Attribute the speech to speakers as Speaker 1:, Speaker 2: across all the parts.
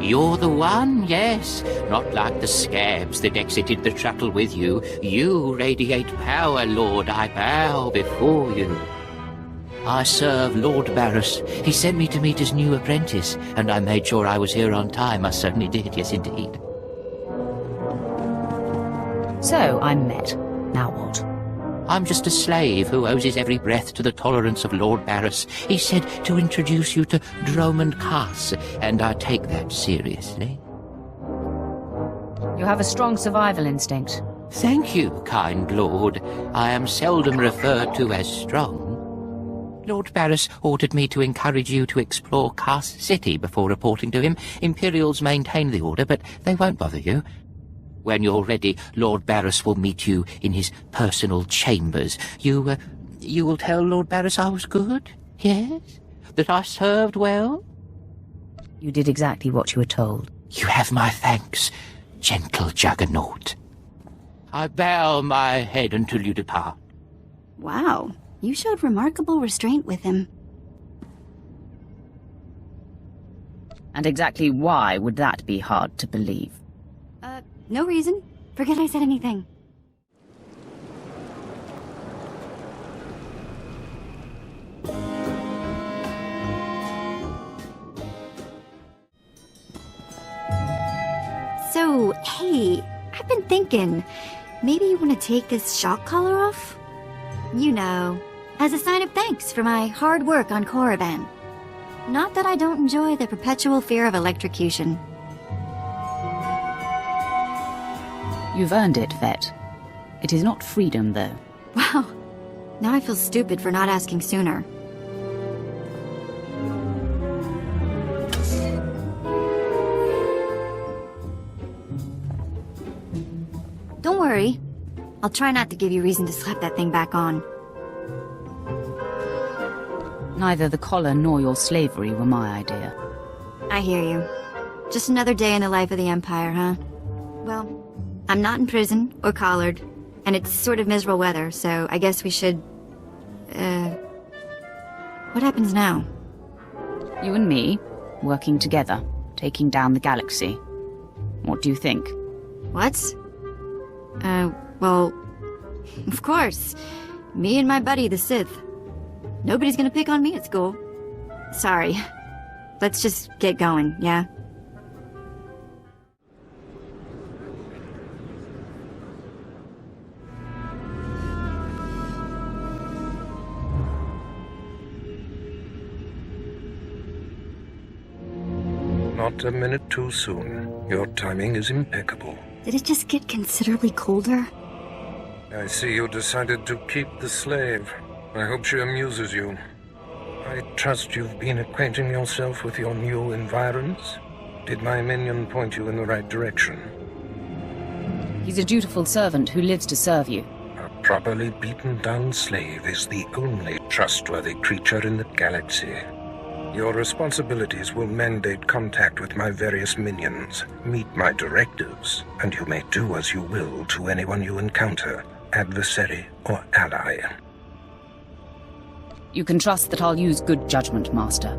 Speaker 1: You're the one, yes. Not like the scabs that exited the shuttle with you. You radiate power, Lord. I bow before you. I serve Lord Barris. He sent me to meet his new apprentice, and I made sure I was here on time. I certainly did, yes indeed.
Speaker 2: So, I'm met. Now what?
Speaker 1: I'm just a slave who owes his every breath to the tolerance of Lord Barris. He said to introduce you to Dromond Cass, and I take that seriously.
Speaker 2: You have a strong survival instinct.
Speaker 1: Thank you, kind lord. I am seldom referred to as strong. Lord Barris ordered me to encourage you to explore Cass City before reporting to him. Imperials maintain the order, but they won't bother you. When you're ready, Lord Barris will meet you in his personal chambers. You will tell Lord Barris I was good? Yes? That I served well?
Speaker 2: You did exactly what you were told.
Speaker 1: You have my thanks, gentle Juggernaut. I bow my head until you depart.
Speaker 3: Wow, you showed remarkable restraint with him.
Speaker 2: And exactly why would that be hard to believe?
Speaker 3: No reason. Forget I said anything. So, hey, I've been thinking, maybe you want to take this shock collar off? You know, as a sign of thanks for my hard work on Korriban. Not that I don't enjoy the perpetual fear of electrocution.
Speaker 2: You've earned it, Vet. It is not freedom, though.
Speaker 3: Wow. Now I feel stupid for not asking sooner. Don't worry. I'll try not to give you reason to slap that thing back on.
Speaker 2: Neither the collar nor your slavery were my idea.
Speaker 3: I hear you. Just another day in the life of the Empire, huh? Well, I'm not in prison or collared, and it's sort of miserable weather, so I guess we should... What happens now?
Speaker 2: You and me, working together, taking down the galaxy. What do you think?
Speaker 3: What? Well, of course. Me and my buddy, the Sith. Nobody's gonna pick on me at school. Sorry. Let's just get going, yeah?
Speaker 4: Not a minute too soon. Your timing is impeccable.
Speaker 3: Did it just get considerably colder?
Speaker 4: I see you decided to keep the slave. I hope she amuses you. I trust you've been acquainting yourself with your new environs. Did my minion point you in the right direction?
Speaker 2: He's a dutiful servant who lives to serve you.
Speaker 4: A properly beaten-down slave is the only trustworthy creature in the galaxy. Your responsibilities will mandate contact with my various minions. Meet my directives, and you may do as you will to anyone you encounter, adversary or ally.
Speaker 2: You can trust that I'll use good judgment, Master.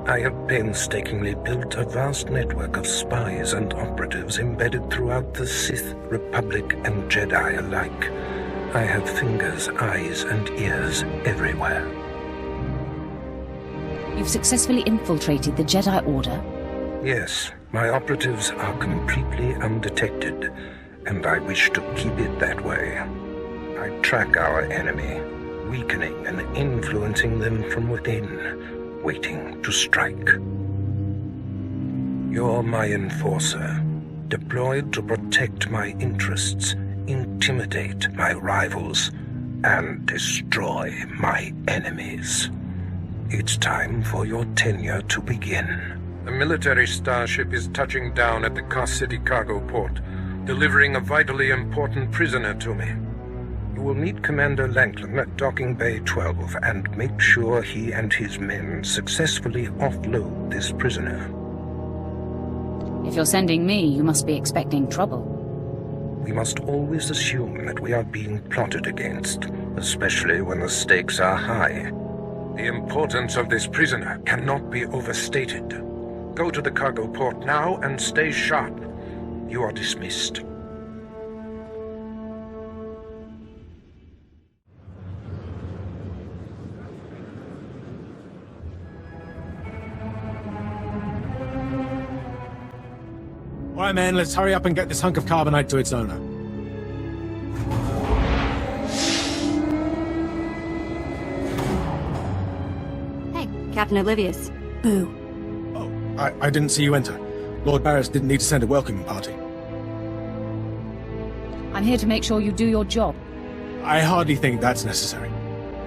Speaker 4: I have painstakingly built a vast network of spies and operatives embedded throughout the Sith, Republic, and Jedi alike. I have fingers, eyes, and ears everywhere.
Speaker 2: You've successfully infiltrated the Jedi Order?
Speaker 4: Yes, my operatives are completely undetected, and I wish to keep it that way. I track our enemy, weakening and influencing them from within, waiting to strike. You're my enforcer, deployed to protect my interests, intimidate my rivals, and destroy my enemies. It's time for your tenure to begin. A military starship is touching down at the Cass City cargo port. delivering a vitally important prisoner to me. You will meet Commander Lanklin at Docking Bay 12 and make sure he and his men successfully offload this prisoner.
Speaker 2: If you're sending me, you must be expecting trouble.
Speaker 4: We must always assume that we are being plotted against, especially when the stakes are high. The importance of this prisoner cannot be overstated. Go to the cargo port now and stay sharp. You are dismissed.
Speaker 5: All right, man, let's hurry up and get this hunk of carbonite to its owner.
Speaker 3: Hey, Captain Oblivious. Boo.
Speaker 5: Oh, I didn't see you enter. Lord Barris didn't need to send a welcoming party.
Speaker 2: I'm here to make sure you do your job.
Speaker 5: I hardly think that's necessary.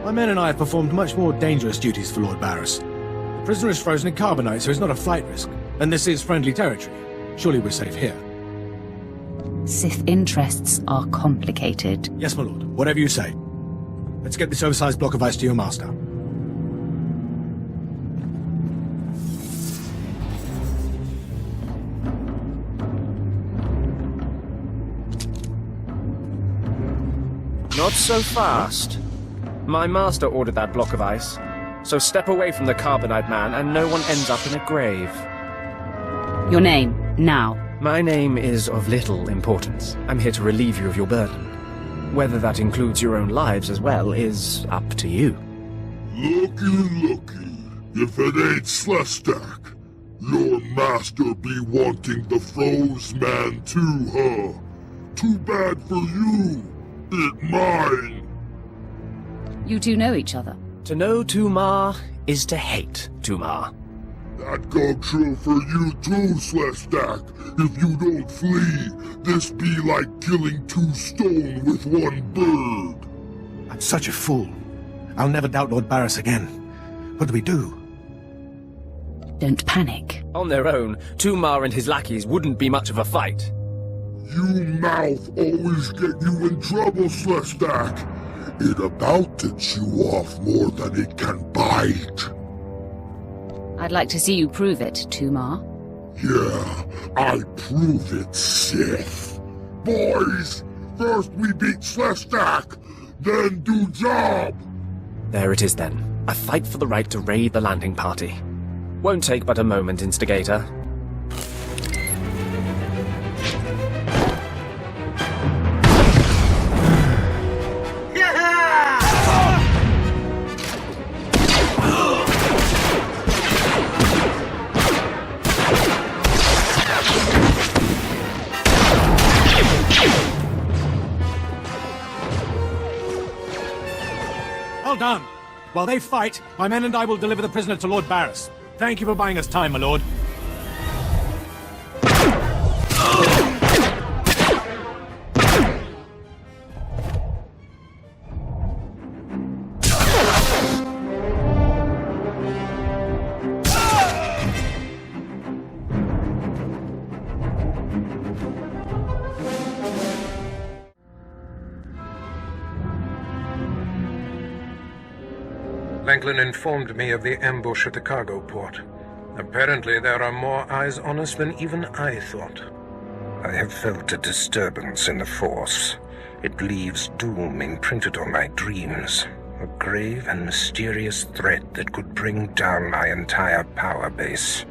Speaker 5: My men and I have performed much more dangerous duties for Lord Barris. The prisoner is frozen in carbonite, so it's not a flight risk. And this is friendly territory. Surely we're safe here.
Speaker 2: Sith interests are complicated.
Speaker 5: Yes, my lord. Whatever you say. Let's get this oversized block of ice to your master.
Speaker 6: Not so fast. My master ordered that block of ice, so step away from the carbonite man and no one ends up in a grave.
Speaker 2: Your name, now.
Speaker 6: My name is of little importance. I'm here to relieve you of your burden. Whether that includes your own lives as well is up to you.
Speaker 7: Looky. If it ain't SWTOR, your master be wanting the froze man too, huh? Too bad for you. It mine.
Speaker 2: You two know each other.
Speaker 6: To know Tumar is to hate Tumar.
Speaker 7: That go true for you too, SWTOR. If you don't flee, this be like killing 2 stone with 1 bird.
Speaker 5: I'm such a fool. I'll never doubt Lord Barris again. What do we do?
Speaker 2: Don't panic.
Speaker 6: On their own, Tumar and his lackeys wouldn't be much of a fight.
Speaker 7: You mouth always get you in trouble, SWTOR. It about tits you off more than it can bite.
Speaker 2: I'd like to see you prove it, Tumar.
Speaker 7: Yeah, I prove it, Sith. Boys, first we beat SWTOR, then do job.
Speaker 6: There it is then. A fight for the right to raid the landing party. Won't take but a moment, Instigator.
Speaker 5: Well done. While they fight, my men and I will deliver the prisoner to Lord Barris. Thank you for buying us time, my lord.
Speaker 4: Lanklin informed me of the ambush at the cargo port. Apparently there are more eyes on us than even I thought. I have felt a disturbance in the Force. It leaves doom imprinted on my dreams. A grave and mysterious threat that could bring down my entire power base.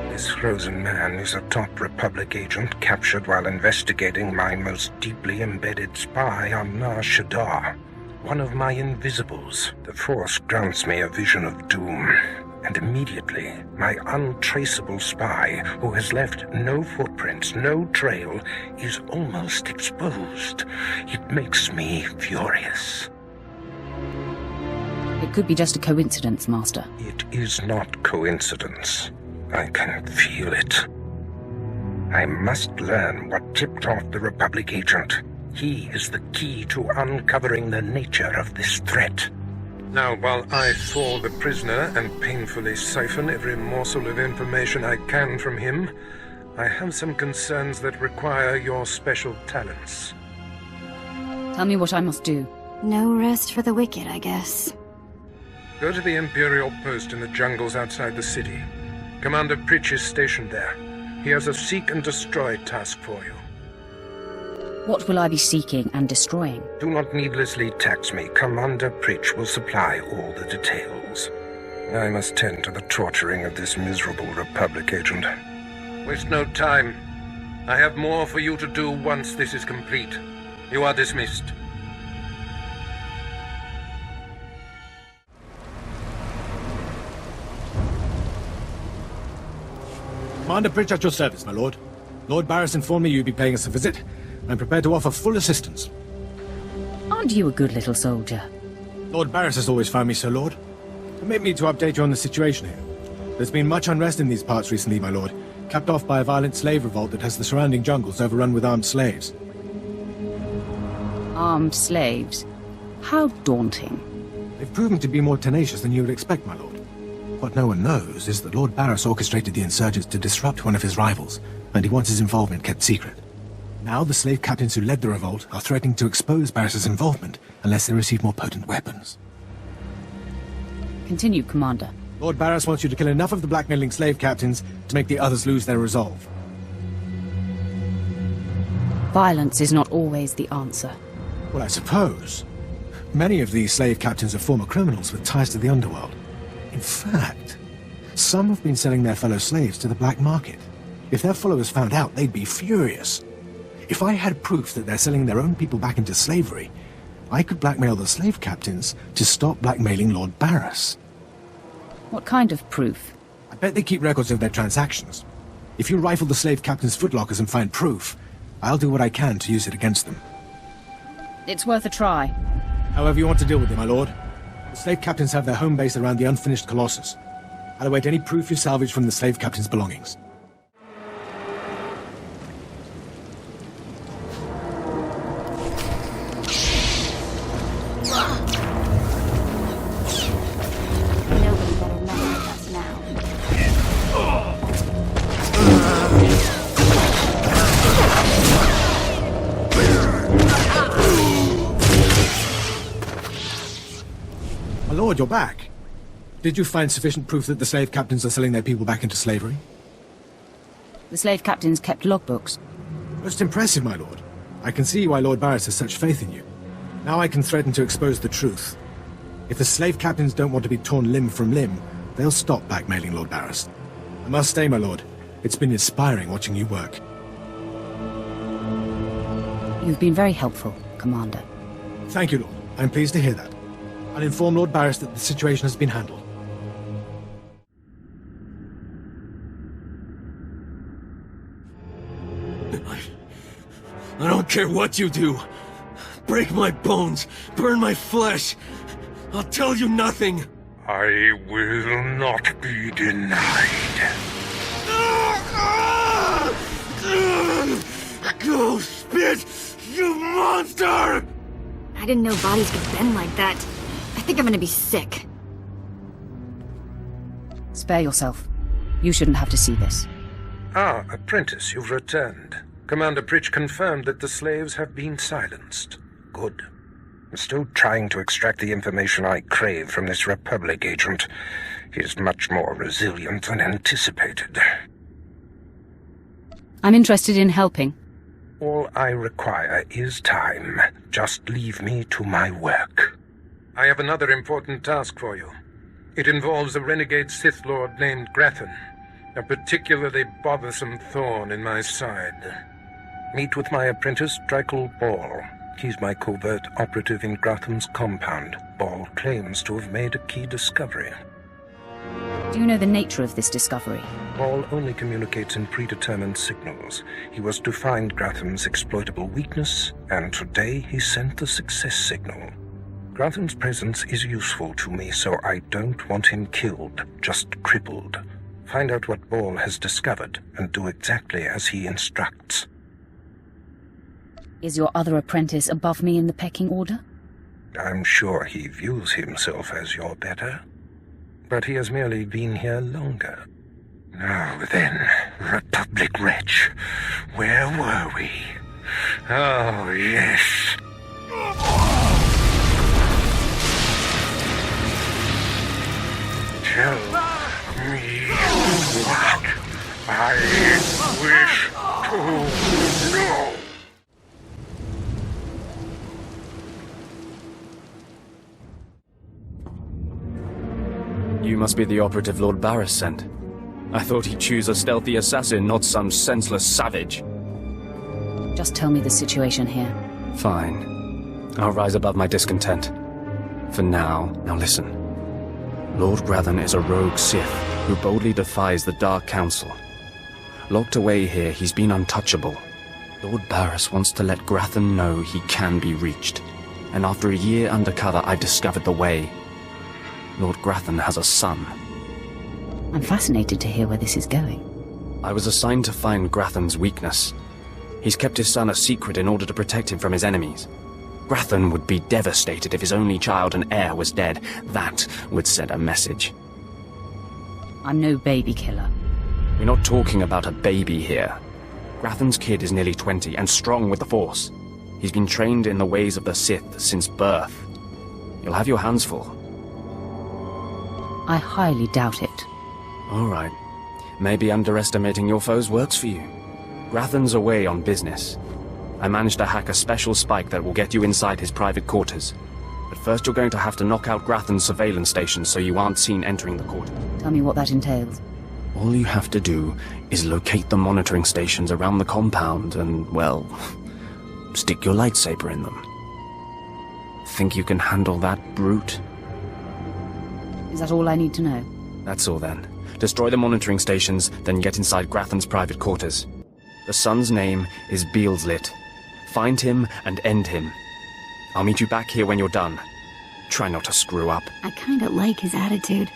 Speaker 4: This frozen man is a top Republic agent captured while investigating my most deeply embedded spy on SWTOR. One of my invisibles. The Force grants me a vision of doom, and immediately, my untraceable spy, who has left no footprints, no trail, is almost exposed. It makes me furious.
Speaker 2: It could be just a coincidence, Master.
Speaker 4: It is not coincidence. I can feel it. I must learn what tipped off the Republic agent. He is the key to uncovering the nature of this threat. Now, while I thaw the prisoner and painfully siphon every morsel of information I can from him, I have some concerns that require your special talents.
Speaker 2: Tell me what I must do.
Speaker 3: No rest for the wicked, I guess.
Speaker 4: Go to the Imperial post in the jungles outside the city. Commander Pritch is stationed there. He has a seek and destroy task for you.
Speaker 2: What will I be seeking and destroying?
Speaker 4: Do not needlessly tax me. Commander Pritch will supply all the details. I must tend to the torturing of this miserable Republic agent. Waste no time. I have more for you to do once this is complete. You are dismissed.
Speaker 5: Commander Pritch at your service, my lord. Lord Barris informed me you'd be paying us a visit. I'm prepared to offer full assistance.
Speaker 2: Aren't you a good little soldier?
Speaker 5: Lord Barris has always found me so, Lord. Permit me to update you on the situation here. There's been much unrest in these parts recently, my lord, capped off by a violent slave revolt that has the surrounding jungles overrun with armed slaves.
Speaker 2: Armed slaves? How daunting.
Speaker 5: They've proven to be more tenacious than you would expect, my lord. What no one knows is that Lord Barris orchestrated the insurgents to disrupt one of his rivals, and he wants his involvement kept secret. Now the slave captains who led the revolt are threatening to expose Barris's involvement unless they receive more potent weapons.
Speaker 2: Continue, Commander.
Speaker 5: Lord Barris wants you to kill enough of the blackmailing slave captains to make the others lose their resolve.
Speaker 2: Violence is not always the answer.
Speaker 5: Well, I suppose. Many of these slave captains are former criminals with ties to the underworld. In fact, some have been selling their fellow slaves to the black market. If their followers found out, they'd be furious. If I had proof that they're selling their own people back into slavery, I could blackmail the slave captains to stop blackmailing Lord Barris.
Speaker 2: What kind of proof?
Speaker 5: I bet they keep records of their transactions. If you rifle the slave captains' footlockers and find proof, I'll do what I can to use it against them.
Speaker 2: It's worth a try.
Speaker 5: However you want to deal with it, my lord. The slave captains have their home base around the unfinished Colossus. I'll await any proof you salvage from the slave captains' belongings.
Speaker 3: Nobody better mess with us now.
Speaker 5: My lord, you're back. Did you find sufficient proof that the slave captains are selling their people back into slavery?
Speaker 2: The slave captains kept logbooks.
Speaker 5: Most impressive, my lord. I can see why Lord Barris has such faith in you. Now I can threaten to expose the truth. If the slave captains don't want to be torn limb from limb, they'll stop blackmailing Lord Barris. I must stay, my lord. It's been inspiring watching you work.
Speaker 2: You've been very helpful, Commander.
Speaker 5: Thank you, Lord. I'm pleased to hear that. I'll inform Lord Barris that the situation has been handled.
Speaker 8: I don't care what you do. Break my bones, burn my flesh. I'll tell you nothing.
Speaker 4: I will not be denied.
Speaker 8: Go spit, you monster!
Speaker 3: I didn't know bodies could bend like that. I think I'm gonna be sick.
Speaker 2: Spare yourself. You shouldn't have to see this.
Speaker 4: Ah, apprentice, you've returned. Commander Pritch confirmed that the slaves have been silenced. Good. I'm still trying to extract the information I crave from this Republic agent. He's much more resilient than anticipated.
Speaker 2: I'm interested in helping.
Speaker 4: All I require is time. Just leave me to my work. I have another important task for you. It involves a renegade Sith Lord named Grathan, a particularly bothersome thorn in my side. Meet with my apprentice, Drykel Ball. He's my covert operative in Grathan's compound. Ball claims to have made a key discovery.
Speaker 2: Do you know the nature of this discovery?
Speaker 4: Ball only communicates in predetermined signals. He was to find Grathan's exploitable weakness, and today he sent the success signal. Grathan's presence is useful to me, so I don't want him killed, just crippled. Find out what Ball has discovered, and do exactly as he instructs.
Speaker 2: Is your other apprentice above me in the pecking order?
Speaker 4: I'm sure he views himself as your better. But he has merely been here longer. Now then, Republic wretch, where were we? Oh, yes. Tell me what I wish to know.
Speaker 6: You must be the operative Lord Barris sent. I thought he'd choose a stealthy assassin, not some senseless savage.
Speaker 2: Just tell me the situation here.
Speaker 6: Fine. I'll rise above my discontent. For now listen. Lord Grathan is a rogue Sith who boldly defies the Dark Council. Locked away here, he's been untouchable. Lord Barris wants to let Grathan know he can be reached. And after a year undercover, I've discovered the way. Lord Grathan has a son.
Speaker 2: I'm fascinated to hear where this is going.
Speaker 6: I was assigned to find Grathan's weakness. He's kept his son a secret in order to protect him from his enemies. Grathan would be devastated if his only child and heir was dead. That would send a message.
Speaker 2: I'm no baby killer.
Speaker 6: We're not talking about a baby here. Grathan's kid is nearly 20 and strong with the Force. He's been trained in the ways of the Sith since birth. You'll have your hands full.
Speaker 2: I highly doubt it.
Speaker 6: All right. Maybe underestimating your foes works for you. Grathan's away on business. I managed to hack a special spike that will get you inside his private quarters. But first you're going to have to knock out Grathan's surveillance stations so you aren't seen entering the quarter.
Speaker 2: Tell me what that entails.
Speaker 6: All you have to do is locate the monitoring stations around the compound and, well, stick your lightsaber in them. Think you can handle that, brute?
Speaker 2: Is that all I need to know?
Speaker 6: That's all then. Destroy the monitoring stations, then get inside Grathan's private quarters. The son's name is Beelslit. Find him and end him. I'll meet you back here when you're done. Try not to screw up.
Speaker 3: I kinda like his attitude.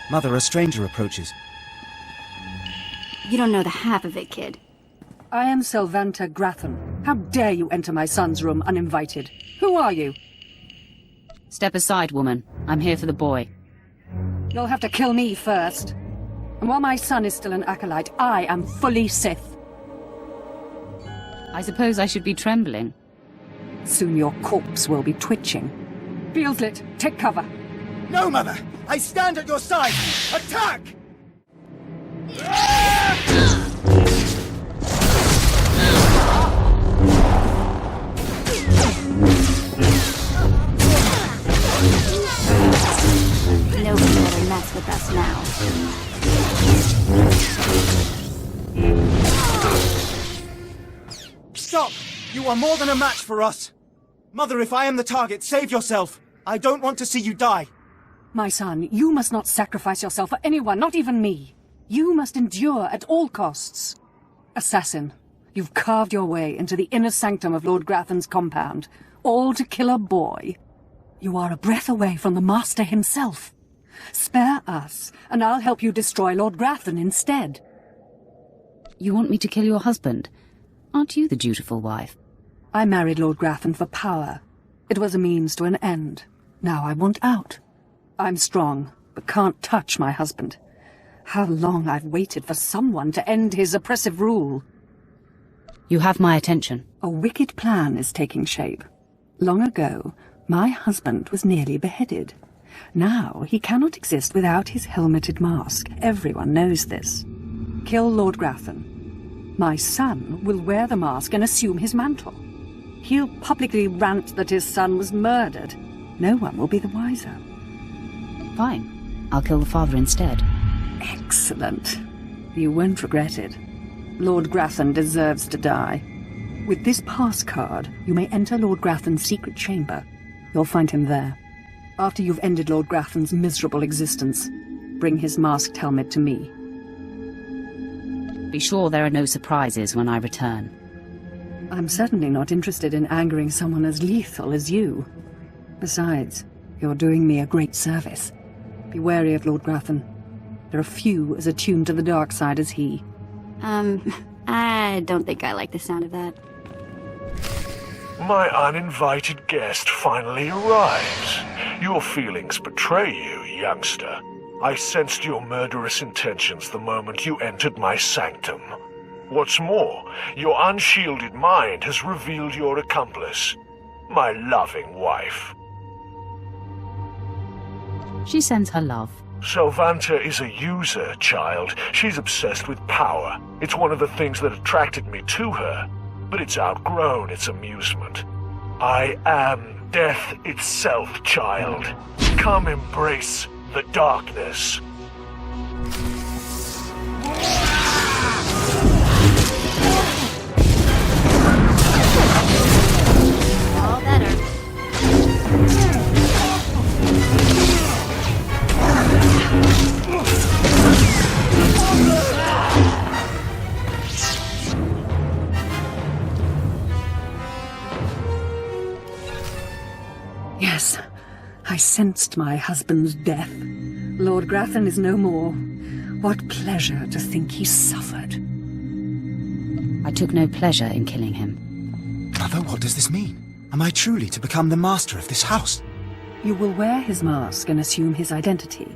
Speaker 9: Mother, a stranger approaches.
Speaker 3: You don't know the half of it, kid.
Speaker 10: I am Selvanta Grathan. How dare you enter my son's room uninvited? Who are you?
Speaker 2: Step aside, woman. I'm here for the boy.
Speaker 10: You'll have to kill me first. And while my son is still an acolyte, I am fully Sith.
Speaker 2: I suppose I should be trembling.
Speaker 10: Soon your corpse will be twitching. Beelslit, take cover.
Speaker 9: No, Mother! I stand at your side! Attack!
Speaker 3: Nobody better mess with us now.
Speaker 9: Stop! You are more than a match for us! Mother, if I am the target, save yourself! I don't want to see you die!
Speaker 10: My son, you must not sacrifice yourself for anyone, not even me. You must endure at all costs. Assassin, you've carved your way into the inner sanctum of Lord Grathan's compound, all to kill a boy. You are a breath away from the Master himself. Spare us, and I'll help you destroy Lord Grathan instead.
Speaker 2: You want me to kill your husband? Aren't you the dutiful wife?
Speaker 10: I married Lord Grathan for power. It was a means to an end. Now I want out. I'm strong, but can't touch my husband. How long I've waited for someone to end his oppressive rule.
Speaker 2: You have my attention.
Speaker 10: A wicked plan is taking shape. Long ago, my husband was nearly beheaded. Now he cannot exist without his helmeted mask. Everyone knows this. Kill Lord Grathan. My son will wear the mask and assume his mantle. He'll publicly rant that his son was murdered. No one will be the wiser.
Speaker 2: Fine. I'll kill the father instead.
Speaker 10: Excellent. You won't regret it. Lord Grathan deserves to die. With this pass card, you may enter Lord Grathan's secret chamber. You'll find him there. After you've ended Lord Grathan's miserable existence, bring his masked helmet to me.
Speaker 2: Be sure there are no surprises when I return.
Speaker 10: I'm certainly not interested in angering someone as lethal as you. Besides, you're doing me a great service. Be wary of Lord Grathan. There are few as attuned to the dark side as he.
Speaker 3: I don't think I like the sound of that.
Speaker 11: My uninvited guest finally arrives. Your feelings betray you, youngster. I sensed your murderous intentions the moment you entered my sanctum. What's more, your unshielded mind has revealed your accomplice, my loving wife.
Speaker 2: She sends her love.
Speaker 11: Sylvanta is a user, child. She's obsessed with power. It's one of the things that attracted me to her, but it's outgrown its amusement. I am death itself, child. Come embrace the darkness.
Speaker 3: All better.
Speaker 10: Yes, I sensed my husband's death. Lord Grathan is no more. What pleasure to think he suffered.
Speaker 2: I took no pleasure in killing him.
Speaker 9: Mother, what does this mean? Am I truly to become the master of this house?
Speaker 10: You will wear his mask and assume his identity,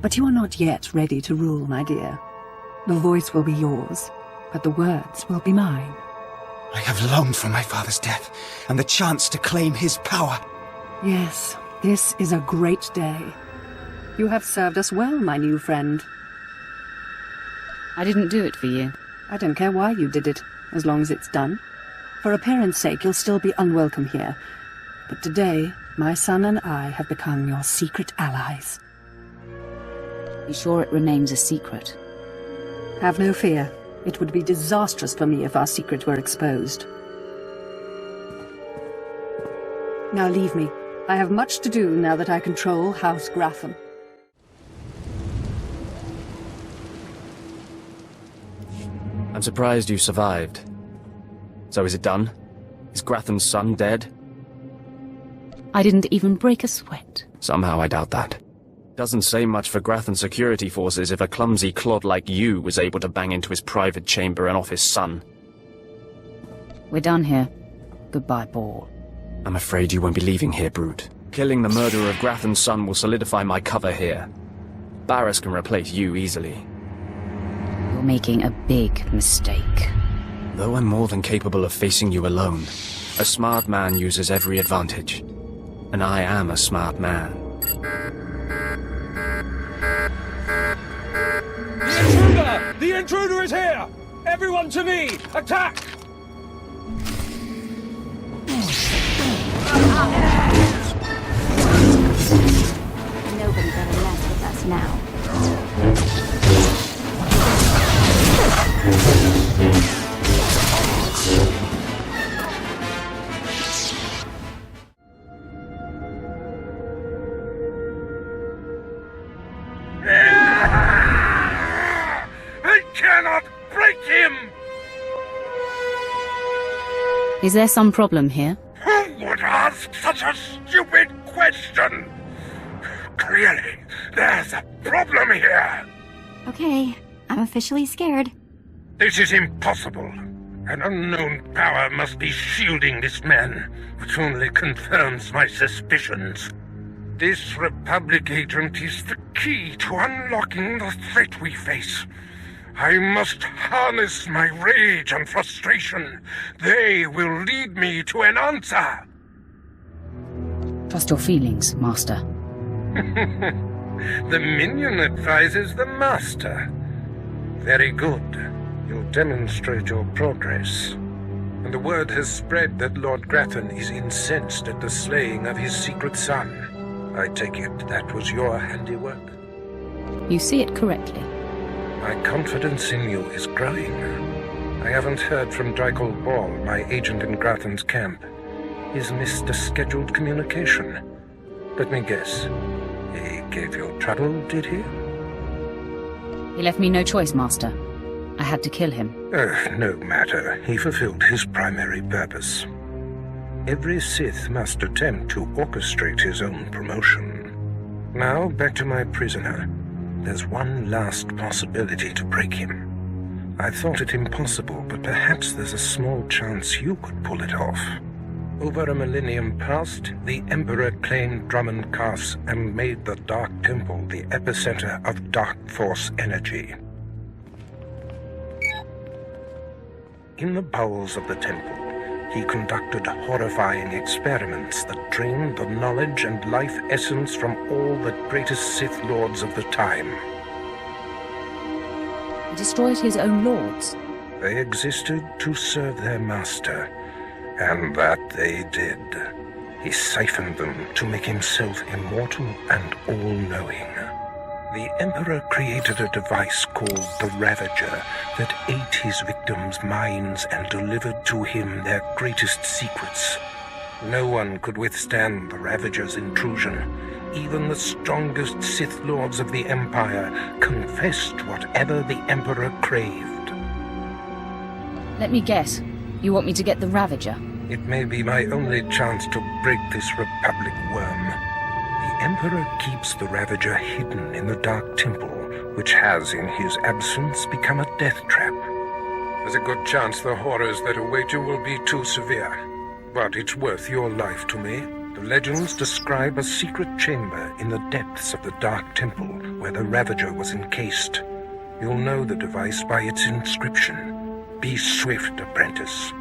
Speaker 10: but you are not yet ready to rule, my dear. The voice will be yours, but the words will be mine.
Speaker 9: I have longed for my father's death, and the chance to claim his power.
Speaker 10: Yes, this is a great day. You have served us well, my new friend.
Speaker 2: I didn't do it for you.
Speaker 10: I don't care why you did it, as long as it's done. For appearance sake, you'll still be unwelcome here. But today, my son and I have become your secret allies.
Speaker 2: Be sure it remains a secret.
Speaker 10: Have no fear. It would be disastrous for me if our secret were exposed. Now leave me. I have much to do now that I control House Grathan.
Speaker 6: I'm surprised you survived. So is it done? Is Grathan's son dead?
Speaker 2: I didn't even break a sweat.
Speaker 6: Somehow I doubt that. Doesn't say much for Grathan security forces if a clumsy clod like you was able to bang into his private chamber and off his son.
Speaker 2: We're done here. Goodbye, Ball.
Speaker 6: I'm afraid you won't be leaving here, Brute. Killing the murderer of Grathan's son will solidify my cover here. Barris can replace you easily.
Speaker 2: You're making a big mistake.
Speaker 6: Though I'm more than capable of facing you alone, a smart man uses every advantage. And I am a smart man.
Speaker 8: The intruder! The intruder is here! Everyone to me! Attack!
Speaker 3: Nobody better mess with us now.
Speaker 4: I cannot break him!
Speaker 2: Is there some problem here?
Speaker 4: Who would ask such a stupid question? Clearly, there's a problem here.
Speaker 3: Okay, I'm officially scared.
Speaker 4: This is impossible. An unknown power must be shielding this man, which only confirms my suspicions. This Republic agent is the key to unlocking the threat we face. I must harness my rage and frustration. They will lead me to an answer.
Speaker 2: Trust your feelings, Master.
Speaker 4: The minion advises the master. Very good. You'll demonstrate your progress. And the word has spread that Lord Grathan is incensed at the slaying of his secret son. I take it that was your handiwork?
Speaker 2: You see it correctly.
Speaker 4: My confidence in you is growing. I haven't heard from Drykel Ball, my agent in Grathan's camp. He's missed a scheduled communication. Let me guess. He gave you trouble, did he?
Speaker 2: He left me no choice, Master. I had to kill him.
Speaker 4: No matter. He fulfilled his primary purpose. Every Sith must attempt to orchestrate his own promotion. Now, back to my prisoner. There's one last possibility to break him. I thought it impossible, but perhaps there's a small chance you could pull it off. Over a millennium past, the Emperor claimed Drummond Cass and made the Dark Temple the epicenter of Dark Force energy. In the bowels of the temple, he conducted horrifying experiments that drained the knowledge and life essence from all the greatest Sith Lords of the time.
Speaker 2: He destroyed his own lords.
Speaker 4: They existed to serve their master, and that they did. He siphoned them to make himself immortal and all-knowing. The Emperor created a device called the Ravager that ate his victims' minds and delivered to him their greatest secrets. No one could withstand the Ravager's intrusion. Even the strongest Sith Lords of the Empire confessed whatever the Emperor craved.
Speaker 2: Let me guess. You want me to get the Ravager?
Speaker 4: It may be my only chance to break this Republic worm. The Emperor keeps the Ravager hidden in the Dark Temple, which has, in his absence, become a death trap. There's a good chance the horrors that await you will be too severe, but it's worth your life to me. The legends describe a secret chamber in the depths of the Dark Temple where the Ravager was encased. You'll know the device by its inscription. Be swift, apprentice.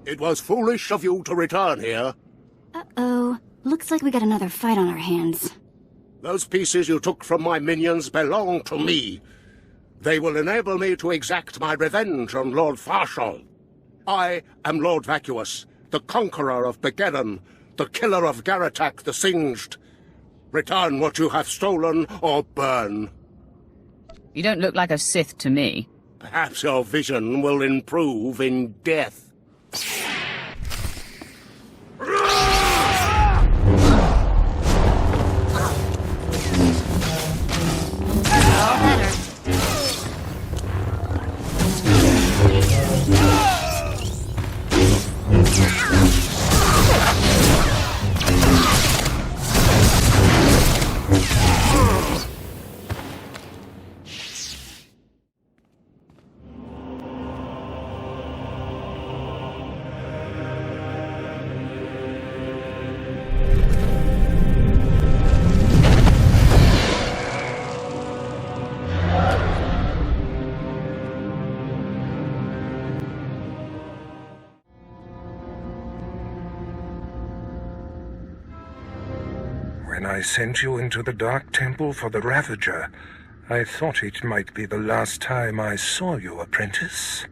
Speaker 12: It was foolish of you to return here.
Speaker 3: Uh-oh. Looks like we got another fight on our hands.
Speaker 12: Those pieces you took from my minions belong to me. They will enable me to exact my revenge on Lord Farshal. I am Lord Vacuous, the conqueror of Begeddon, the killer of Garatak the Singed. Return what you have stolen, or burn.
Speaker 2: You don't look like a Sith to me.
Speaker 12: Perhaps your vision will improve in death.
Speaker 4: When I sent you into the Dark Temple for the Ravager, I thought it might be the last time I saw you, apprentice.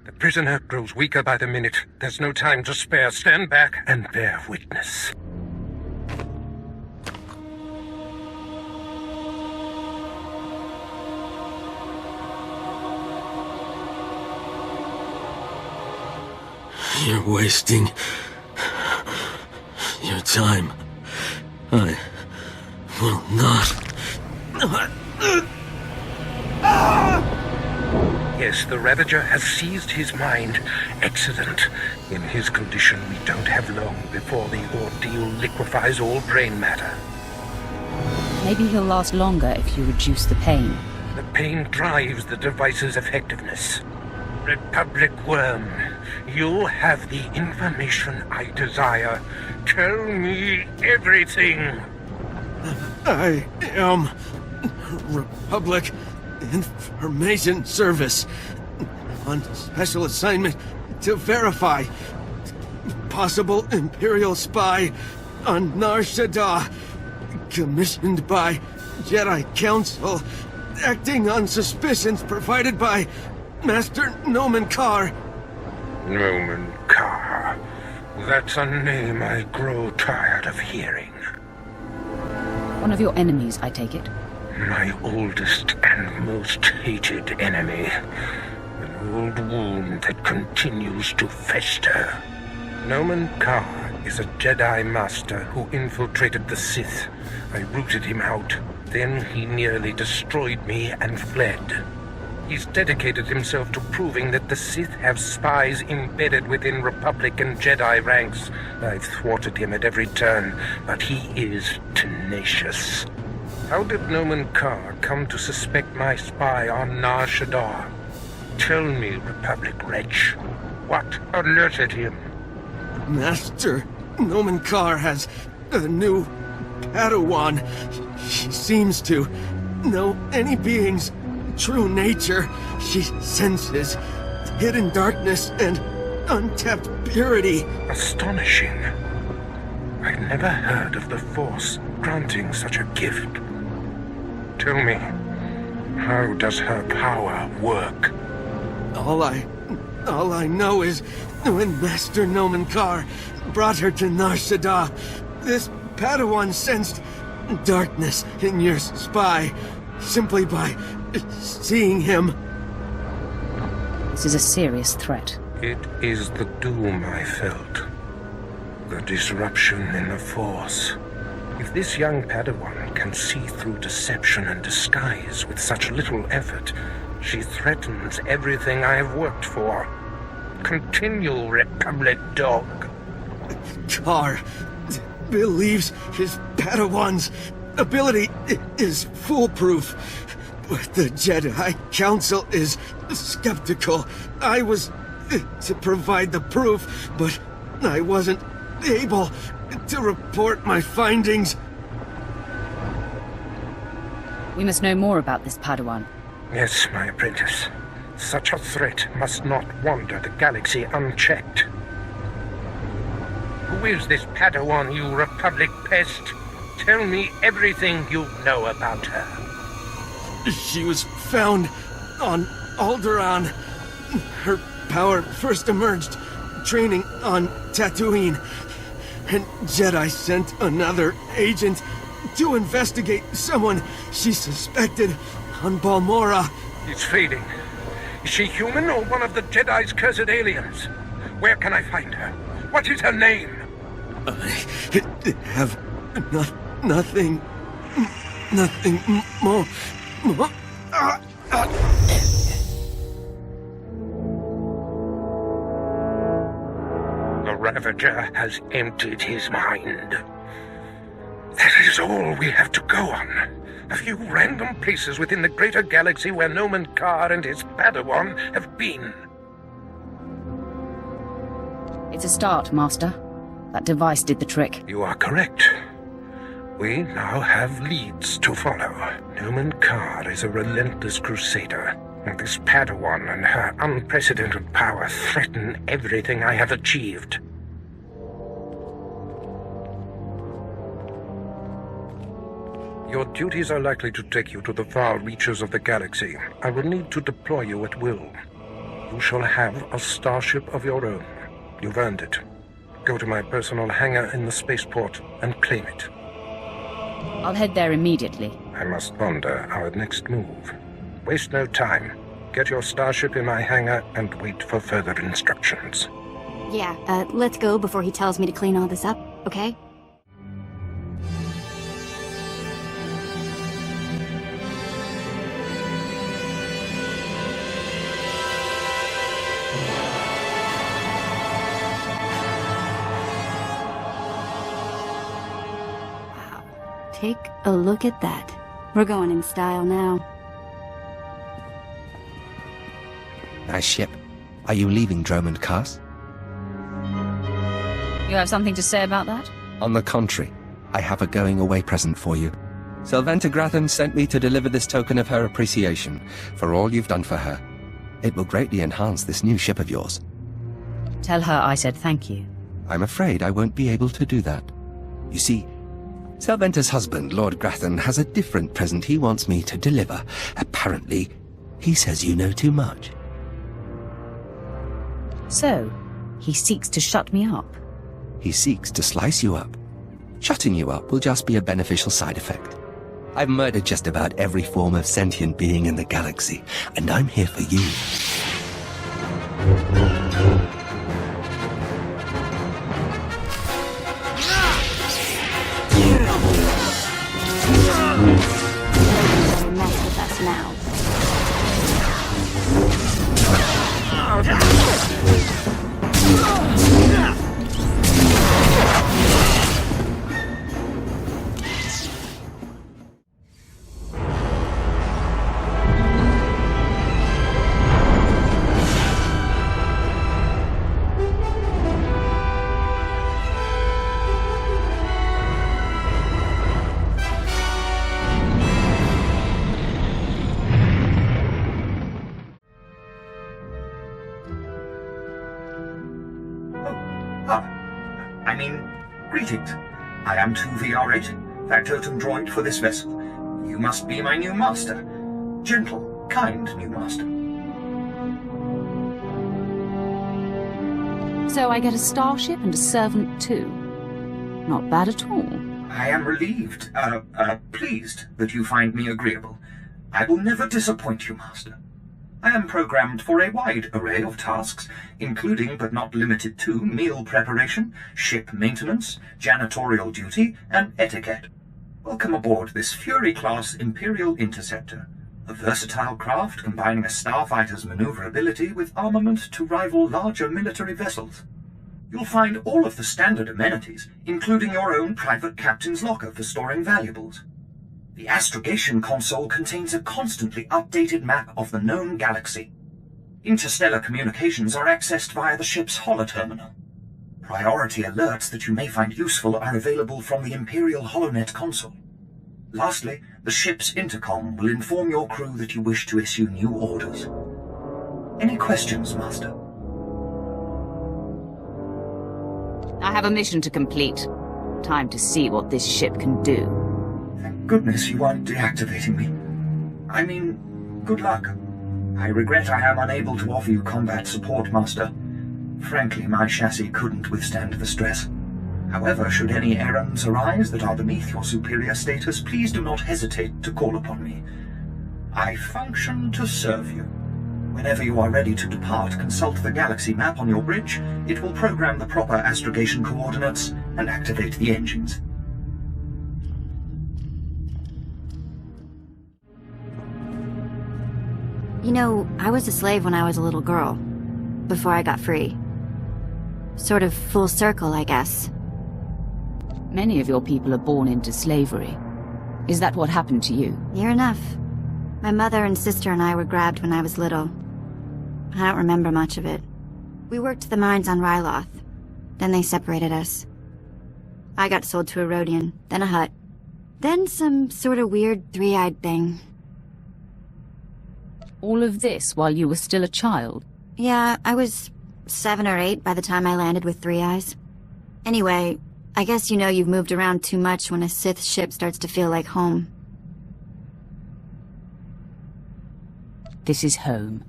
Speaker 4: The prisoner grows weaker by the minute. There's no time to spare. Stand back and bear witness.
Speaker 8: You're wasting your time. I will not.
Speaker 4: Yes, the Ravager has seized his mind. Excellent. In his condition, we don't have long before the ordeal liquefies all brain matter.
Speaker 2: Maybe he'll last longer if you reduce the pain.
Speaker 4: The pain drives the device's effectiveness. Republic Worm, you have the information I desire. Tell me everything.
Speaker 8: I am Republic Information Service. On special assignment to verify possible Imperial spy on Nar Shaddaa. Commissioned by Jedi Council. Acting on suspicions provided by Master Nomen Karr.
Speaker 4: Nomen Karr. That's a name I grow tired of hearing.
Speaker 2: One of your enemies, I take it?
Speaker 4: My oldest and most hated enemy. An old wound that continues to fester. Nomen Karr is a Jedi Master who infiltrated the Sith. I rooted him out. Then he nearly destroyed me and fled. He's dedicated himself to proving that the Sith have spies embedded within Republic and Jedi ranks. I've thwarted him at every turn, but he is tenacious. How did Nomen Karr come to suspect my spy on Nar Shaddaa? Tell me, Republic wretch, what alerted him?
Speaker 8: Master Nomen Karr has a new Padawan. She seems to know any being's true nature. She senses hidden darkness and untapped purity.
Speaker 4: Astonishing. I've never heard of the Force granting such a gift. Tell me, how does her power work?
Speaker 8: All I know is when Master Nomen Karr brought her to Nar Shaddaa, this Padawan sensed darkness in your spy simply by seeing him.
Speaker 2: This is a serious threat.
Speaker 4: It is the doom I felt. The disruption in the Force. If this young Padawan can see through deception and disguise with such little effort, she threatens everything I have worked for. Continue, Republic dog.
Speaker 8: Karr believes his Padawan's ability is foolproof, but the Jedi Council is skeptical. I was to provide the proof, but I wasn't able to report my findings.
Speaker 2: We must know more about this Padawan.
Speaker 4: Yes, my apprentice. Such a threat must not wander the galaxy unchecked. Who is this Padawan, you Republic pest? Tell me everything you know about her.
Speaker 8: She was found on Alderaan. Her power first emerged training on Tatooine. And Jedi sent another agent to investigate someone she suspected on Balmorra.
Speaker 4: It's fading. Is she human or one of the Jedi's cursed aliens? Where can I find her? What is her name?
Speaker 8: I have nothing more.
Speaker 4: The Ravager has emptied his mind. That is all we have to go on. A few random places within the greater galaxy where Nomen Karr and his Padawan have been.
Speaker 2: It's a start, Master. That device did the trick.
Speaker 4: You are correct. We now have leads to follow. Nomen Karr is a relentless crusader, and this Padawan and her unprecedented power threaten everything I have achieved. Your duties are likely to take you to the far reaches of the galaxy. I will need to deploy you at will. You shall have a starship of your own. You've earned it. Go to my personal hangar in the spaceport and claim it.
Speaker 2: I'll head there immediately.
Speaker 4: I must ponder our next move. Waste no time. Get your starship in my hangar and wait for further instructions.
Speaker 3: Yeah, let's go before he tells me to clean all this up, okay? Take a look at that. We're going in style now.
Speaker 13: Nice ship. Are you leaving Dromund Kaas?
Speaker 2: You have something to say about that?
Speaker 13: On the contrary, I have a going-away present for you. Sylventa Grathan sent me to deliver this token of her appreciation for all you've done for her. It will greatly enhance this new ship of yours.
Speaker 2: Tell her I said thank you.
Speaker 13: I'm afraid I won't be able to do that. You see, Sylventa's husband, Lord Grathan, has a different present he wants me to deliver. Apparently, he says you know too much.
Speaker 2: So, he seeks to shut me up?
Speaker 13: He seeks to slice you up. Shutting you up will just be a beneficial side effect. I've murdered just about every form of sentient being in the galaxy, and I'm here for you.
Speaker 3: Mess with us now.
Speaker 14: Greetings. I am 2VR8, factotum droid for this vessel. You must be my new master. Gentle, kind new master.
Speaker 2: So I get a starship and a servant too. Not bad at all.
Speaker 14: I am relieved, pleased that you find me agreeable. I will never disappoint you, master. I am programmed for a wide array of tasks, including but not limited to meal preparation, ship maintenance, janitorial duty, and etiquette. Welcome aboard this Fury-class Imperial Interceptor, a versatile craft combining a starfighter's maneuverability with armament to rival larger military vessels. You'll find all of the standard amenities, including your own private captain's locker for storing valuables. The astrogation console contains a constantly updated map of the known galaxy. Interstellar communications are accessed via the ship's holoterminal. Priority alerts that you may find useful are available from the Imperial HoloNet console. Lastly, the ship's intercom will inform your crew that you wish to issue new orders. Any questions, Master?
Speaker 2: I have a mission to complete. Time to see what this ship can do.
Speaker 14: Thank goodness you aren't deactivating me. I mean, good luck. I regret I am unable to offer you combat support, Master. Frankly, my chassis couldn't withstand the stress. However, should any errands arise that are beneath your superior status, please do not hesitate to call upon me. I function to serve you. Whenever you are ready to depart, consult the galaxy map on your bridge. It will program the proper astrogation coordinates and activate the engines.
Speaker 3: You know, I was a slave when I was a little girl, before I got free. Sort of full circle, I guess.
Speaker 2: Many of your people are born into slavery. Is that what happened to you?
Speaker 3: Near enough. My mother and sister and I were grabbed when I was little. I don't remember much of it. We worked the mines on Ryloth. Then they separated us. I got sold to a Rhodian, then a Hutt. Then some sort of weird three-eyed thing.
Speaker 2: All of this while you were still a child?
Speaker 3: Yeah, I was 7 or 8 by the time I landed with 3 eyes. Anyway, I guess you know you've moved around too much when a Sith ship starts to feel like home.
Speaker 2: This is home.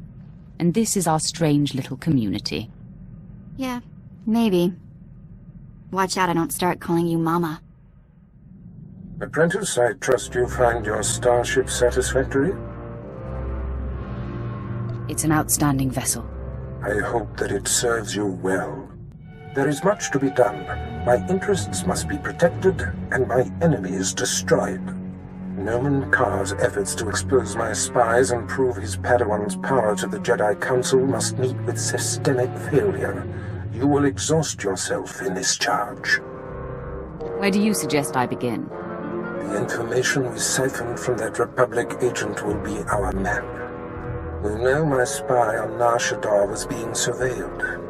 Speaker 2: And this is our strange little community.
Speaker 3: Yeah, maybe. Watch out I don't start calling you Mama.
Speaker 4: Apprentice, I trust you find your starship satisfactory?
Speaker 2: It's an outstanding vessel.
Speaker 4: I hope that it serves you well. There is much to be done. My interests must be protected, and my enemies destroyed. Noman Kar's efforts to expose my spies and prove his Padawan's power to the Jedi Council must meet with systemic failure. You will exhaust yourself in this charge.
Speaker 2: Where do you suggest I begin?
Speaker 4: The information we siphoned from that Republic agent will be our map. We know my spy on Nar Shaddaa was being surveilled.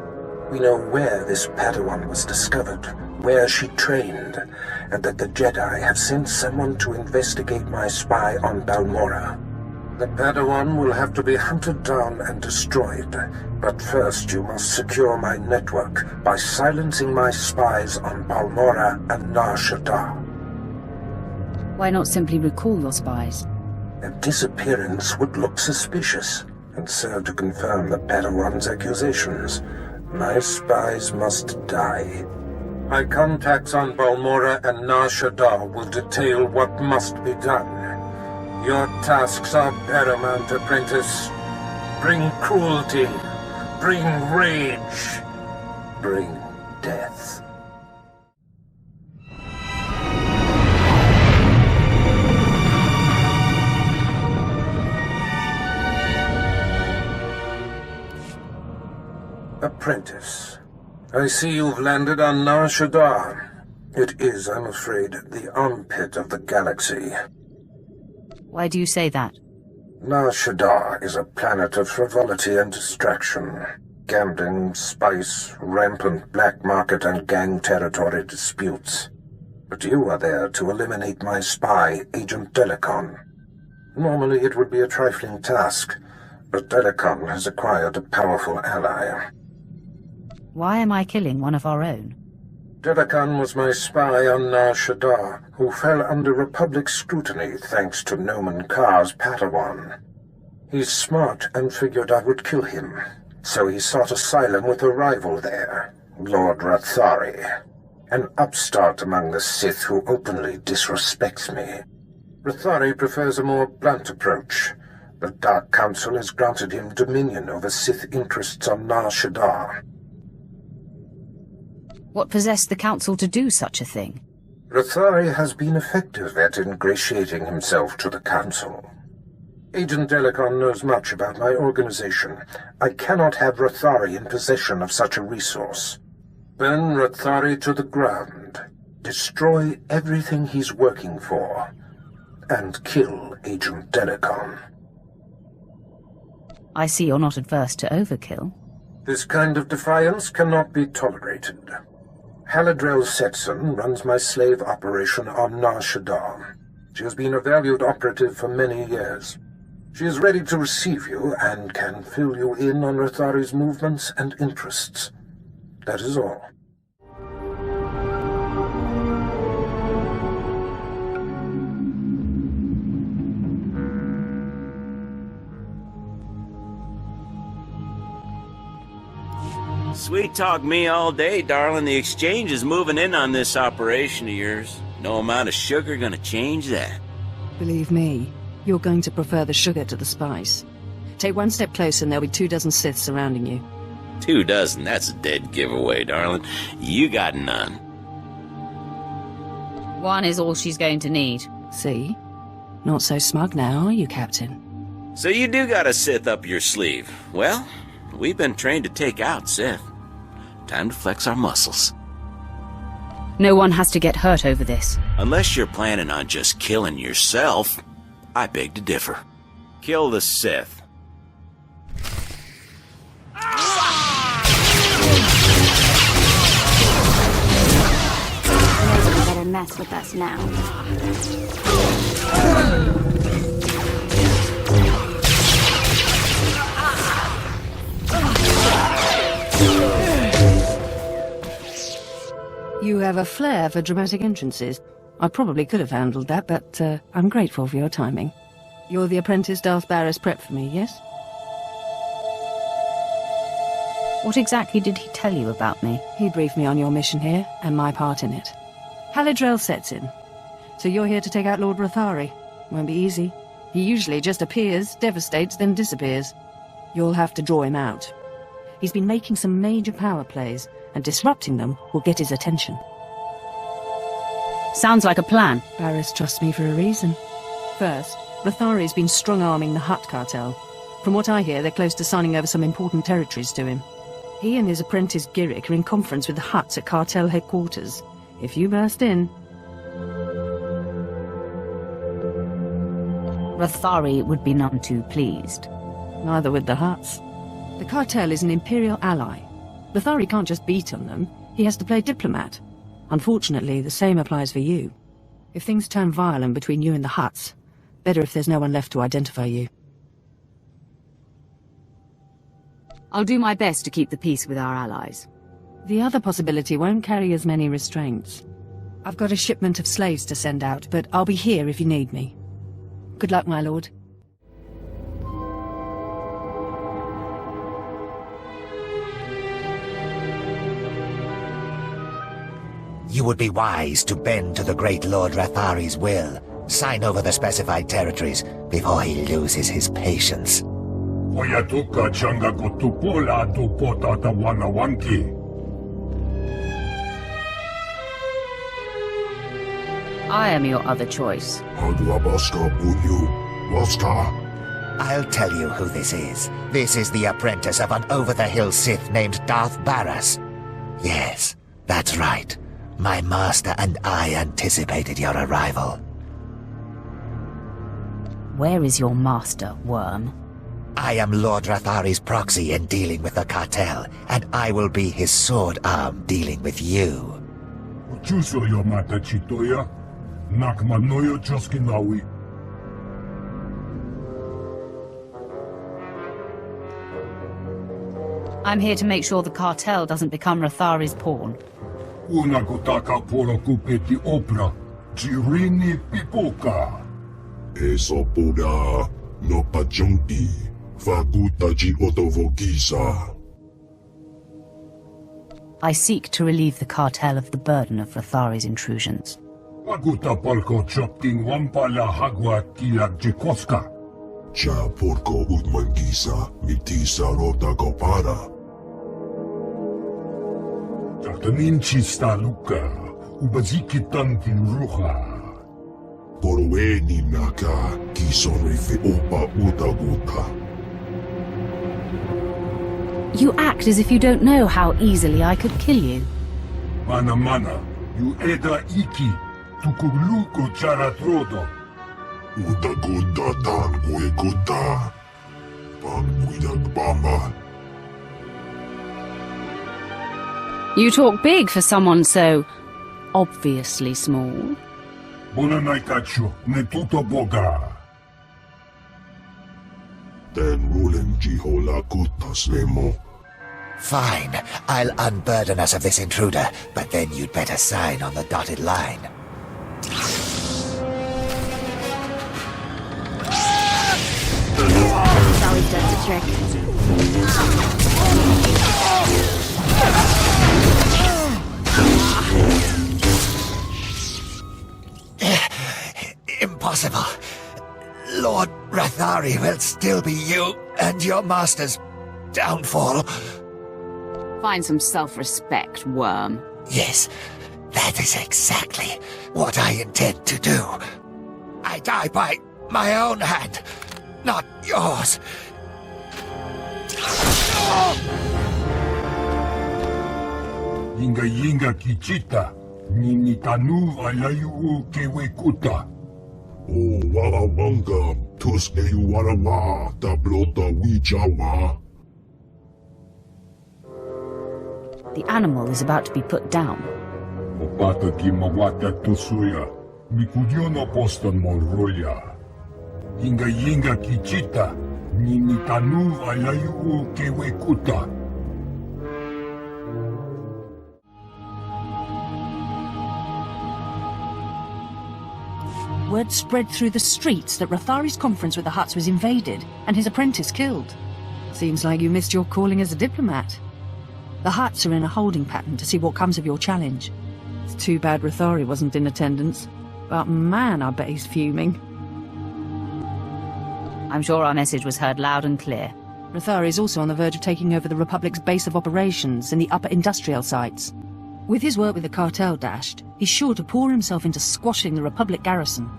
Speaker 4: We know where this Padawan was discovered. where she trained, and that the Jedi have sent someone to investigate my spy on Balmorra. The Padawan will have to be hunted down and destroyed, but first you must secure my network by silencing my spies on Balmorra and Nar Shaddaa.
Speaker 2: Why not simply recall your spies?
Speaker 4: A disappearance would look suspicious, and serve to confirm the Padawan's accusations. My spies must die. My contacts on Balmorra and Nar Shaddaa will detail what must be done. Your tasks are paramount, apprentice. Bring cruelty. Bring rage. Bring death. Apprentice, I see you've landed on Nar Shaddaa. It is, I'm afraid, the armpit of the galaxy.
Speaker 2: Why do you say that?
Speaker 4: Nar Shaddaa is a planet of frivolity and distraction. Gambling, spice, rampant black market and gang territory disputes. But you are there to eliminate my spy, Agent Delicon. Normally it would be a trifling task, but Delicon has acquired a powerful ally.
Speaker 2: Why am I killing one of our own?
Speaker 4: Delicon was my spy on Nar Shaddaa, who fell under Republic scrutiny thanks to Noman Kar's Padawan. He's smart and figured I would kill him, so he sought asylum with a rival there, Lord Rathari, an upstart among the Sith who openly disrespects me. Rathari prefers a more blunt approach. The Dark Council has granted him dominion over Sith interests on Nar Shaddaa.
Speaker 2: What possessed the Council to do such a thing?
Speaker 4: Rathari has been effective at ingratiating himself to the Council. Agent Delicon knows much about my organization. I cannot have Rathari in possession of such a resource. Burn Rathari to the ground. Destroy everything he's working for. And kill Agent Delicon.
Speaker 2: I see you're not adverse to overkill.
Speaker 4: This kind of defiance cannot be tolerated. Haladrel Setson runs my slave operation on Nar Shaddaa. She has been a valued operative for many years. She is ready to receive you and can fill you in on Rathari's movements and interests. That is all.
Speaker 15: Sweet talk me all day, darling. The exchange is moving in on this operation of yours. No amount of sugar gonna change that.
Speaker 10: Believe me, you're going to prefer the sugar to the spice. Take one step closer and there'll be 24 Sith surrounding you.
Speaker 15: 24? That's a dead giveaway, darling. You got none.
Speaker 2: One is all she's going to need.
Speaker 10: See? Not so smug now, are you, Captain?
Speaker 15: So you do got a Sith up your sleeve. Well, we've been trained to take out Sith. Time to flex our muscles.
Speaker 2: No one has to get hurt over this.
Speaker 15: Unless you're planning on just killing yourself, I beg to differ. Kill the Sith.
Speaker 3: You better mess with us now.
Speaker 10: You have a flair for dramatic entrances. I probably could have handled that, but I'm grateful for your timing. You're the apprentice Darth Barris prepped for me, yes?
Speaker 2: What exactly did he tell you about me?
Speaker 10: He briefed me on your mission here, and my part in it. Haladrel Setson. So you're here to take out Lord Rathari. Won't be easy. He usually just appears, devastates, then disappears. You'll have to draw him out. He's been making some major power plays, and disrupting them will get his attention.
Speaker 2: Sounds like a plan.
Speaker 10: Barris trusts me for a reason. First, Rathari's been strong-arming the Hutt cartel. From what I hear, they're close to signing over some important territories to him. He and his apprentice Giric are in conference with the Hutts at cartel headquarters. If you burst in...
Speaker 2: Rathari would be none too pleased.
Speaker 10: Neither would the Hutts. The cartel is an Imperial ally. Rathari can't just beat on them. He has to play diplomat. Unfortunately, the same applies for you. If things turn violent between you and the Hutts, better if there's no one left to identify you.
Speaker 2: I'll do my best to keep the peace with our allies.
Speaker 10: The other possibility won't carry as many restraints. I've got a shipment of slaves to send out, but I'll be here if you need me. Good luck, my lord.
Speaker 16: You would be wise to bend to the great Lord Rathari's will. Sign over the specified territories before he loses his patience.
Speaker 7: Oyatuka changa kotupola tupota tawanawanki.
Speaker 2: I am your other choice.
Speaker 16: I'll tell you who this is. This is the apprentice of an over-the-hill Sith named Darth Baras. Yes, that's right. My master and I anticipated your arrival.
Speaker 2: Where is your master, Worm?
Speaker 16: I am Lord Rathari's proxy in dealing with the cartel, and I will be his sword arm dealing with you.
Speaker 7: Chusoyo mata chitoya, nakmanoyo choskinawi.
Speaker 2: I'm here to make sure the cartel doesn't become Rathari's pawn.
Speaker 7: Una kutaka poro kupeti opera, jirini pipoka. Eso pura, no pachonti, faguta ji otovokisa.
Speaker 2: I seek to relieve the cartel of the burden of Rathari's intrusions.
Speaker 7: Faguta palko chopting wampala hagwa kilak jikoska. Cha porko utmangisa, mitisa rota kopara. Tatanin chista luka, ubaziki tantin ruha. Porweni naka, kisorife opa utaguta.
Speaker 2: You act as if you don't know how easily I could kill you.
Speaker 7: Mana, you eda iki, tukuluko charatrodo. Utaguta tan gueguta, panguidagbama.
Speaker 2: You talk big for someone so obviously small.
Speaker 7: Bonanaikacho, ne tuto boga. Then ruling jihola kutas lemo.
Speaker 16: Fine, I'll unburden us of this intruder, but then you'd better sign on the dotted line.
Speaker 3: It's always does the trick.
Speaker 16: Impossible. Lord Rathari will still be you and your master's downfall.
Speaker 2: Find some self-respect, Worm.
Speaker 16: Yes, that is exactly what I intend to do. I die by my own hand, not yours.
Speaker 7: Yinga kichita, nini tanu alayu kewekuta. O warawanga, tus warawa, tablota wijawa.
Speaker 2: The animal is about to be put down.
Speaker 7: Opata kimawata tusuya, mikudyono postan molroya. Yinga kichita, nini tanu alayu kewekuta.
Speaker 10: Word spread through the streets that Rathari's conference with the Hutts was invaded, and his apprentice killed. Seems like you missed your calling as a diplomat. The Hutts are in a holding pattern to see what comes of your challenge. It's too bad Rathari wasn't in attendance. But man, I bet he's fuming.
Speaker 2: I'm sure our message was heard loud and clear.
Speaker 10: Rathari is also on the verge of taking over the Republic's base of operations in the upper industrial sites. With his work with the cartel dashed, he's sure to pour himself into squashing the Republic garrison.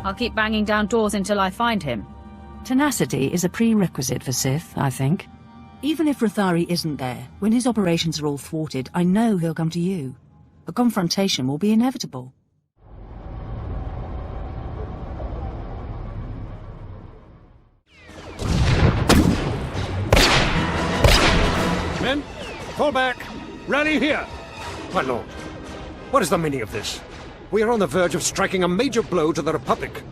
Speaker 2: I'll keep banging down doors until I find him.
Speaker 10: Tenacity is a prerequisite for Sith, I think. Even if Rathari isn't there, when his operations are all thwarted, I know he'll come to you. A confrontation will be inevitable.
Speaker 6: Men, fall back.
Speaker 17: Rally here! My lord, what is the meaning of this? We are on the verge of striking a major blow to the Republic.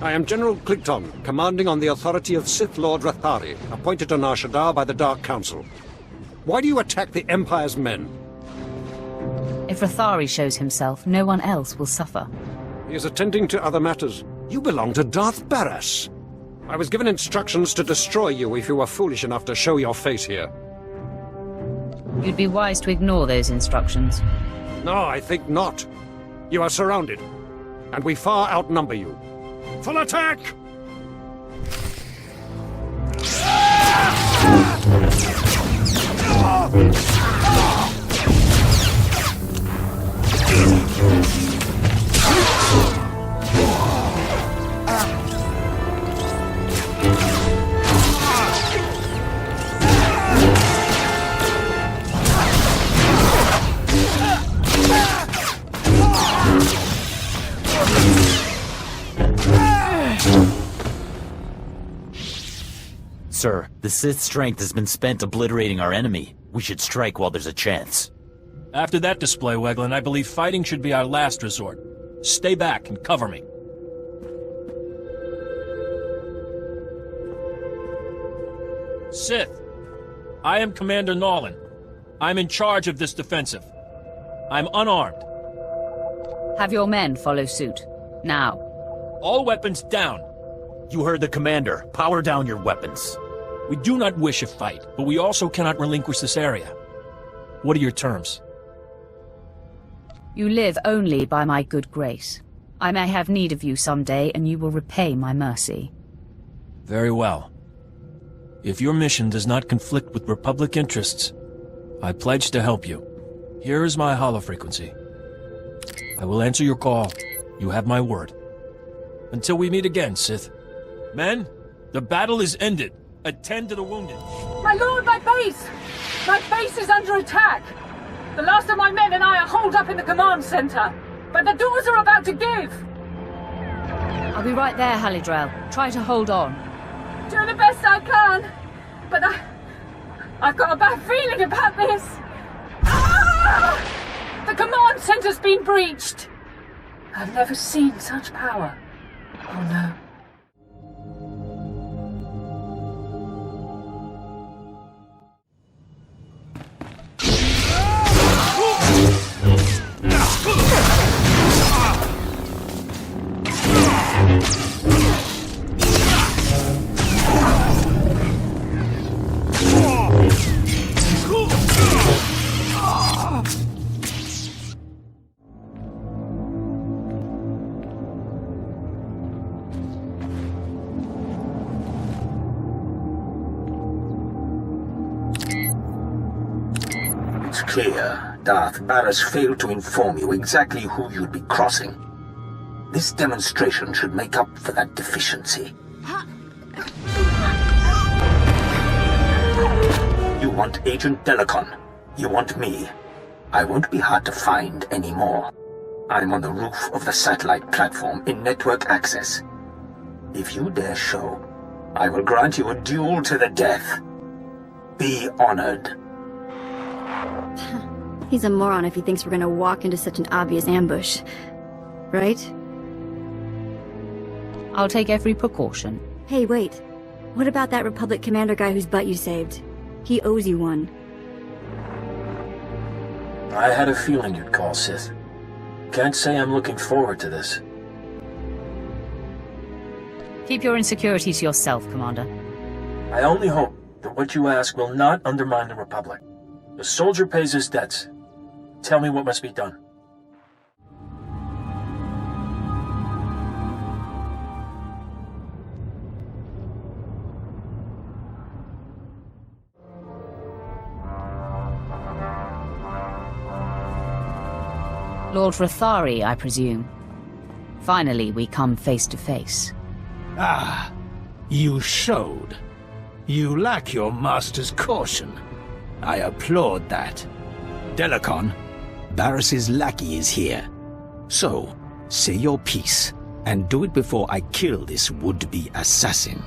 Speaker 17: I am General Cligton, commanding on the authority of Sith Lord Rathari, appointed to Nar Shaddaa by the Dark Council. Why do you attack the Empire's men?
Speaker 2: If Rathari shows himself, no one else will suffer.
Speaker 17: He is attending to other matters. You belong to Darth Baras. I was given instructions to destroy you if you were foolish enough to show your face here.
Speaker 2: You'd be wise to ignore those instructions.
Speaker 17: No, I think not. You are surrounded, and we far outnumber you. Full attack!
Speaker 18: Sir, the Sith's strength has been spent obliterating our enemy. We should strike while there's a chance.
Speaker 19: After that display, Weglin, I believe fighting should be our last resort. Stay back and cover me. Sith, I am Commander Nolan. I'm in charge of this defensive. I'm unarmed.
Speaker 2: Have your men follow suit. Now.
Speaker 19: All weapons down.
Speaker 18: You heard the commander. Power down your weapons.
Speaker 19: We do not wish a fight, but we also cannot relinquish this area. What are your terms?
Speaker 2: You live only by my good grace. I may have need of you someday, and you will repay my mercy.
Speaker 19: Very well. If your mission does not conflict with Republic interests, I pledge to help you. Here is my holofrequency. I will answer your call. You have my word. Until we meet again, Sith. Men, the battle is ended. Attend to the wounded.
Speaker 20: My lord, my base! My base is under attack! The last of my men and I are holed up in the command center, but the doors are about to give!
Speaker 2: I'll be right there, Halidrel. Try to hold on.
Speaker 20: Do the best I can, but I've got a bad feeling about this. Ah! The command center's been breached! I've never seen such power. Oh no.
Speaker 21: It's clear Darth Baras failed to inform you exactly who you'd be crossing. This demonstration should make up for that deficiency. You want Agent Delicon. You want me. I won't be hard to find anymore. I'm on the roof of the satellite platform in network access. If you dare show, I will grant you a duel to the death. Be honored.
Speaker 3: He's a moron if he thinks we're gonna walk into such an obvious ambush. Right?
Speaker 2: I'll take every precaution.
Speaker 3: Hey, wait. What about that Republic commander guy whose butt you saved? He owes you one.
Speaker 19: I had a feeling you'd call, Sith. Can't say I'm looking forward to this.
Speaker 2: Keep your insecurity to yourself, Commander.
Speaker 19: I only hope that what you ask will not undermine the Republic. The soldier pays his debts. Tell me what must be done.
Speaker 2: Lord Rathari, I presume. Finally, we come face to face.
Speaker 22: Ah, you showed. You lack your master's caution. I applaud that. Delicon, Barris's lackey is here. So, say your piece, and do it before I kill this would-be assassin.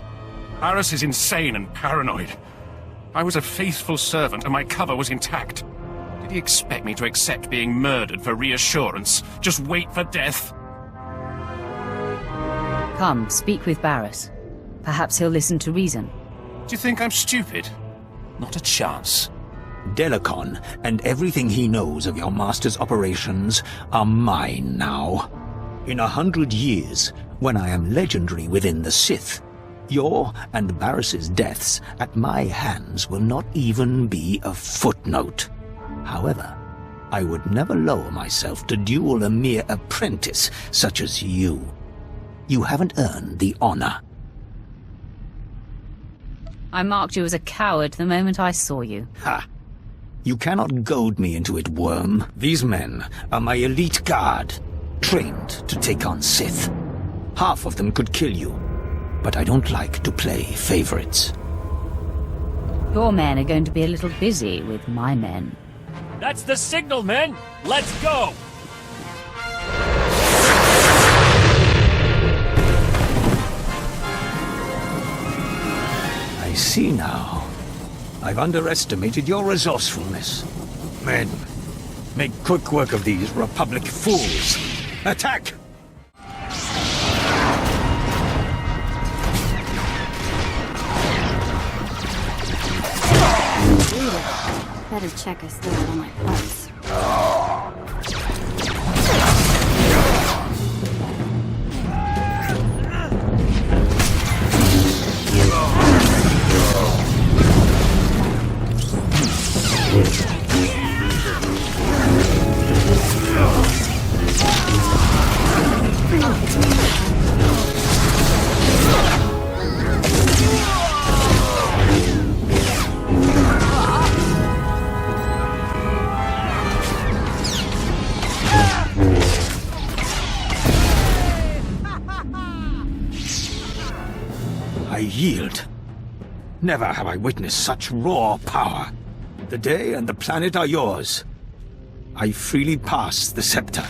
Speaker 23: Barris is insane and paranoid. I was a faithful servant and my cover was intact.
Speaker 1: Did he expect me to accept being murdered for reassurance? Just wait for death?
Speaker 2: Come, speak with Barris. Perhaps he'll listen to reason.
Speaker 1: Do you think I'm stupid? Not a chance.
Speaker 22: Delicon and everything he knows of your master's operations are mine now. In 100 years, when I am legendary within the Sith, your and Barris's deaths at my hands will not even be a footnote. However, I would never lower myself to duel a mere apprentice such as you. You haven't earned the honor.
Speaker 2: I marked you as a coward the moment I saw you.
Speaker 22: Ha! You cannot goad me into it, worm. These men are my elite guard, trained to take on Sith. Half of them could kill you, but I don't like to play favorites.
Speaker 2: Your men are going to be a little busy with my men.
Speaker 19: That's the signal, men! Let's go!
Speaker 22: I see now. I've underestimated your resourcefulness. Men, make quick work of these Republic fools. Attack!
Speaker 3: Better check us through all my parts.
Speaker 22: I yield. Never have I witnessed such raw power. The day and the planet are yours. I freely pass the scepter.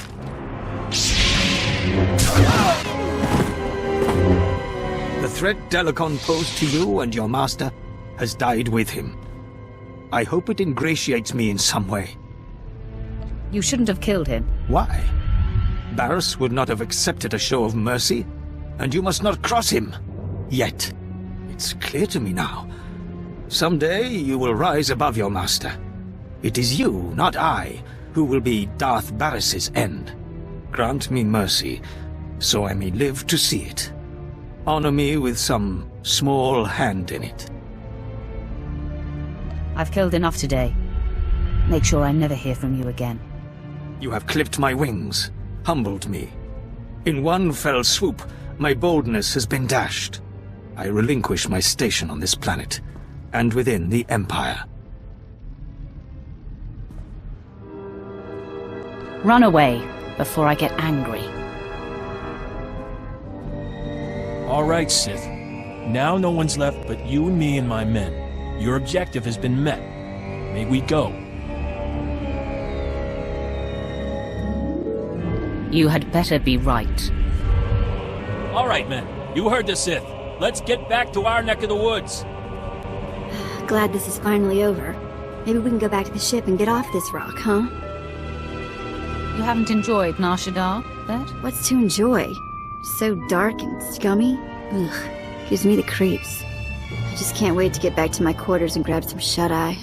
Speaker 22: The threat Delicon posed to you and your master has died with him. I hope it ingratiates me in some way.
Speaker 2: You shouldn't have killed him.
Speaker 22: Why? Barris would not have accepted a show of mercy, and you must not cross him. Yet, it's clear to me now. Someday you will rise above your master. It is you, not I, who will be Darth Barris's end. Grant me mercy, so I may live to see it. Honor me with some small hand in it.
Speaker 2: I've killed enough today. Make sure I never hear from you again.
Speaker 22: You have clipped my wings, humbled me. In one fell swoop, my boldness has been dashed. I relinquish my station on this planet, and within the Empire.
Speaker 2: Run away before I get angry.
Speaker 19: All right, Sith. Now no one's left but you and me and my men. Your objective has been met. May we go.
Speaker 2: You had better be right.
Speaker 19: All right, men. You heard the Sith. Let's get back to our neck of the woods.
Speaker 3: Glad this is finally over. Maybe we can go back to the ship and get off this rock, huh?
Speaker 2: You haven't enjoyed Nar Shaddaa, Bet?
Speaker 3: What's to enjoy? So dark and scummy? Ugh, gives me the creeps. I just can't wait to get back to my quarters and grab some shut-eye.